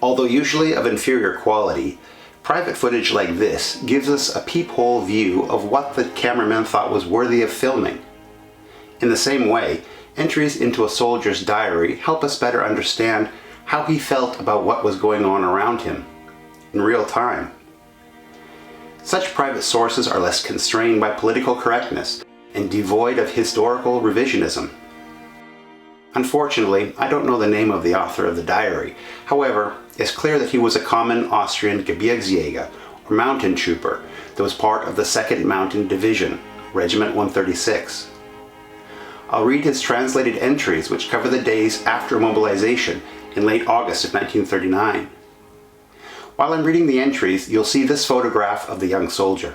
Although usually of inferior quality, private footage like this gives us a peephole view of what the cameraman thought was worthy of filming. In the same way, entries into a soldier's diary help us better understand how he felt about what was going on around him in real time. Such private sources are less constrained by political correctness and devoid of historical revisionism. Unfortunately, I don't know the name of the author of the diary. However, it's clear that he was a common Austrian Gebirgsjäger, or mountain trooper, that was part of the 2nd Mountain Division, Regiment 136. I'll read his translated entries, which cover the days after mobilization in late August of 1939. While I'm reading the entries, you'll see this photograph of the young soldier.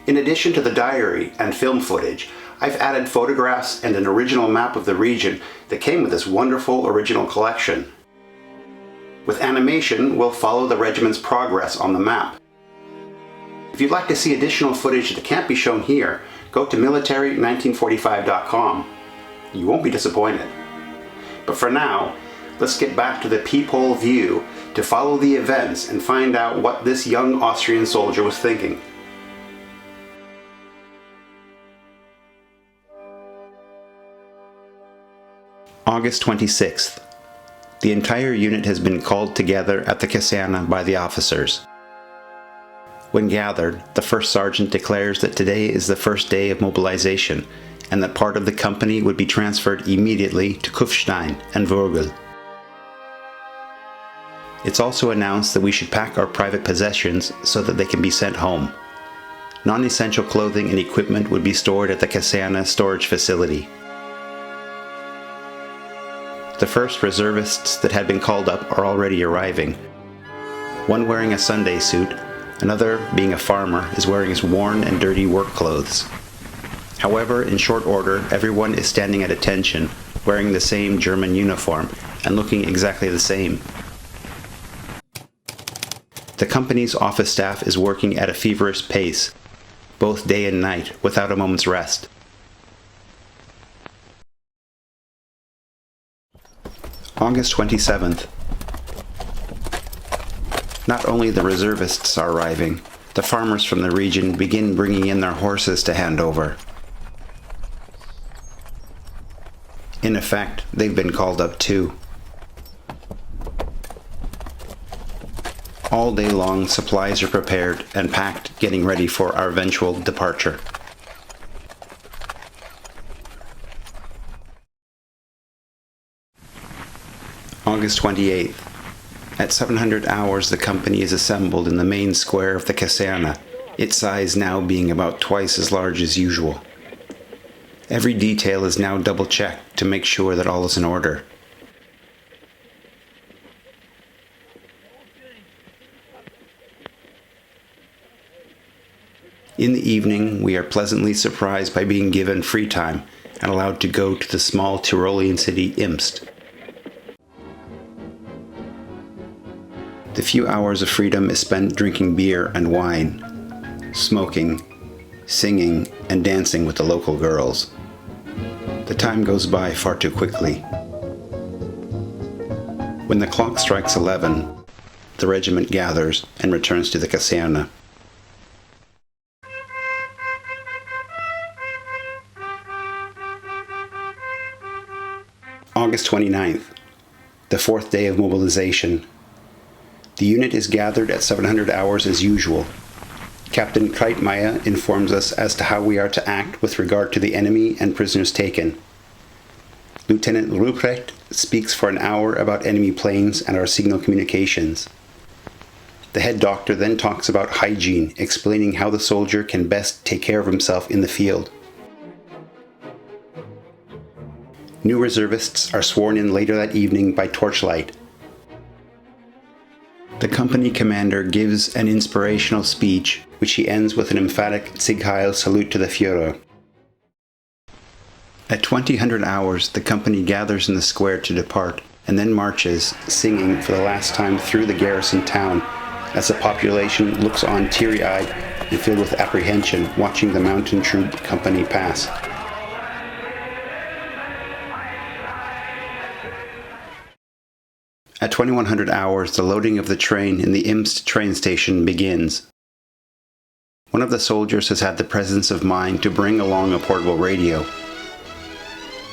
In addition to the diary and film footage, I've added photographs and an original map of the region that came with this wonderful original collection. With animation, we'll follow the regiment's progress on the map. If you'd like to see additional footage that can't be shown here, go to military1945.com. You won't be disappointed. But for now, let's get back to the peephole view to follow the events and find out what this young Austrian soldier was thinking. August 26th. The entire unit has been called together at the Kaserne by the officers. When gathered, the first sergeant declares that today is the first day of mobilization and that part of the company would be transferred immediately to Feurstein and Vogel. It's also announced that we should pack our private possessions so that they can be sent home. Non-essential clothing and equipment would be stored at the Kaserne storage facility. The first reservists that had been called up are already arriving. One wearing a Sunday suit, another, being a farmer, is wearing his worn and dirty work clothes. However, in short order, everyone is standing at attention, wearing the same German uniform and looking exactly the same. The company's office staff is working at a feverish pace, both day and night, without a moment's rest. August 27th. Not only the reservists are arriving, the farmers from the region begin bringing in their horses to hand over. In effect, they've been called up too. All day long, supplies are prepared and packed, getting ready for our eventual departure. August 28th. At 700 hours, the company is assembled in the main square of the Kaserne, its size now being about twice as large as usual. Every detail is now double-checked to make sure that all is in order. In the evening, we are pleasantly surprised by being given free time and allowed to go to the small Tyrolean city Imst. The few hours of freedom is spent drinking beer and wine, smoking, singing, and dancing with the local girls. The time goes by far too quickly. When the clock strikes 11, the regiment gathers and returns to the Kaserne. August 29th, the 4th day of mobilization. The unit is gathered at 700 hours as usual. Captain Kreitmeier informs us as to how we are to act with regard to the enemy and prisoners taken. Lieutenant Ruprecht speaks for an hour about enemy planes and our signal communications. The head doctor then talks about hygiene, explaining how the soldier can best take care of himself in the field. New reservists are sworn in later that evening by torchlight. The company commander gives an inspirational speech, which he ends with an emphatic Sieg Heil salute to the Führer. At 2000 hours, the company gathers in the square to depart, and then marches, singing for the last time through the garrison town, as the population looks on teary-eyed and filled with apprehension, watching the mountain troop company pass. At 2100 hours, the loading of the train in the Imst train station begins. One of the soldiers has had the presence of mind to bring along a portable radio.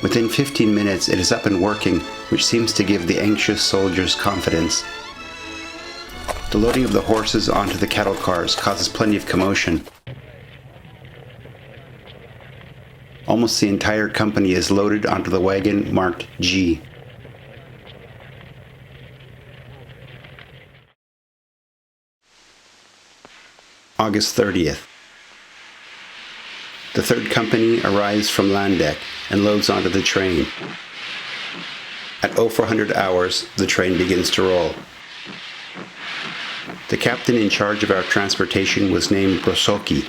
Within 15 minutes, it is up and working, which seems to give the anxious soldiers confidence. The loading of the horses onto the cattle cars causes plenty of commotion. Almost the entire company is loaded onto the wagon marked G. August 30th. The third company arrives from Landeck and loads onto the train. At 0400 hours, the train begins to roll. The captain in charge of our transportation was named Brosoki.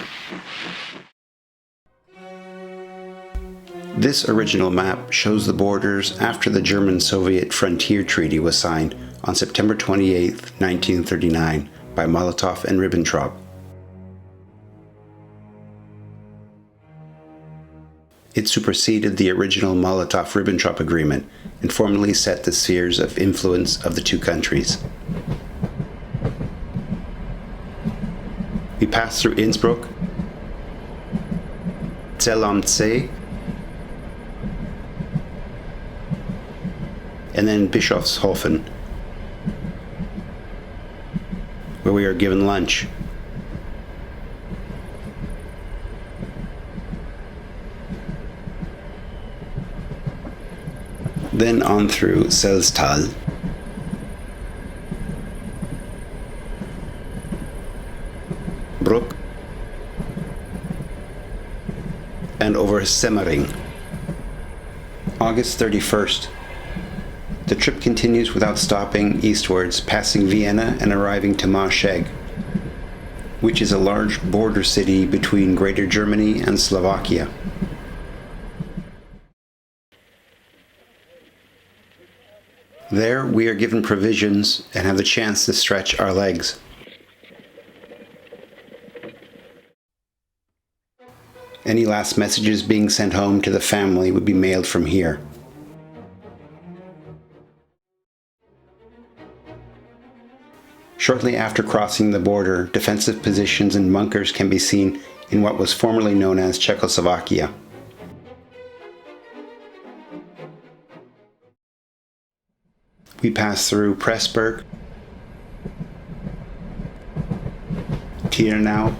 This original map shows the borders after the German-Soviet Frontier Treaty was signed on September 28, 1939 by Molotov and Ribbentrop. It superseded the original Molotov-Ribbentrop Agreement and formally set the spheres of influence of the two countries. We passed through Innsbruck, Zell am See, and then Bischofshofen, where we are given lunch. Then on through Selztal, Bruck, and over Semmering. August 31st. The trip continues without stopping eastwards, passing Vienna and arriving to Mášeck, which is a large border city between Greater Germany and Slovakia. There we are given provisions and have the chance to stretch our legs. Any last messages being sent home to the family would be mailed from here. Shortly after crossing the border, defensive positions and bunkers can be seen in what was formerly known as Czechoslovakia. We pass through Pressburg, Tyrnau,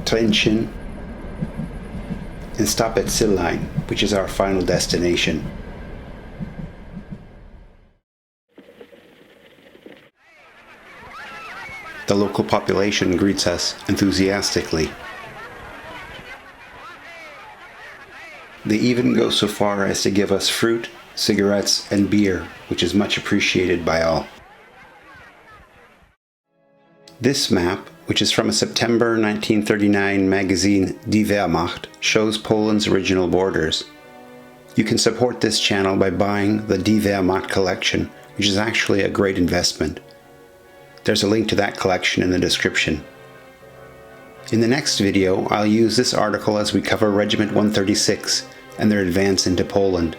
Trenčín, and stop at Zillheim, which is our final destination. The local population greets us enthusiastically. They even go so far as to give us fruit, cigarettes, and beer, which is much appreciated by all. This map, which is from a September 1939 magazine Die Wehrmacht, shows Poland's original borders. You can support this channel by buying the Die Wehrmacht collection, which is actually a great investment. There's a link to that collection in the description. In the next video, I'll use this article as we cover Regiment 136 and their advance into Poland.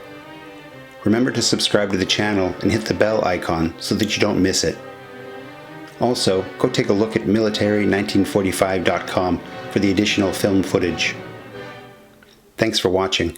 Remember to subscribe to the channel and hit the bell icon so that you don't miss it. Also, go take a look at military1945.com for the additional film footage. Thanks for watching.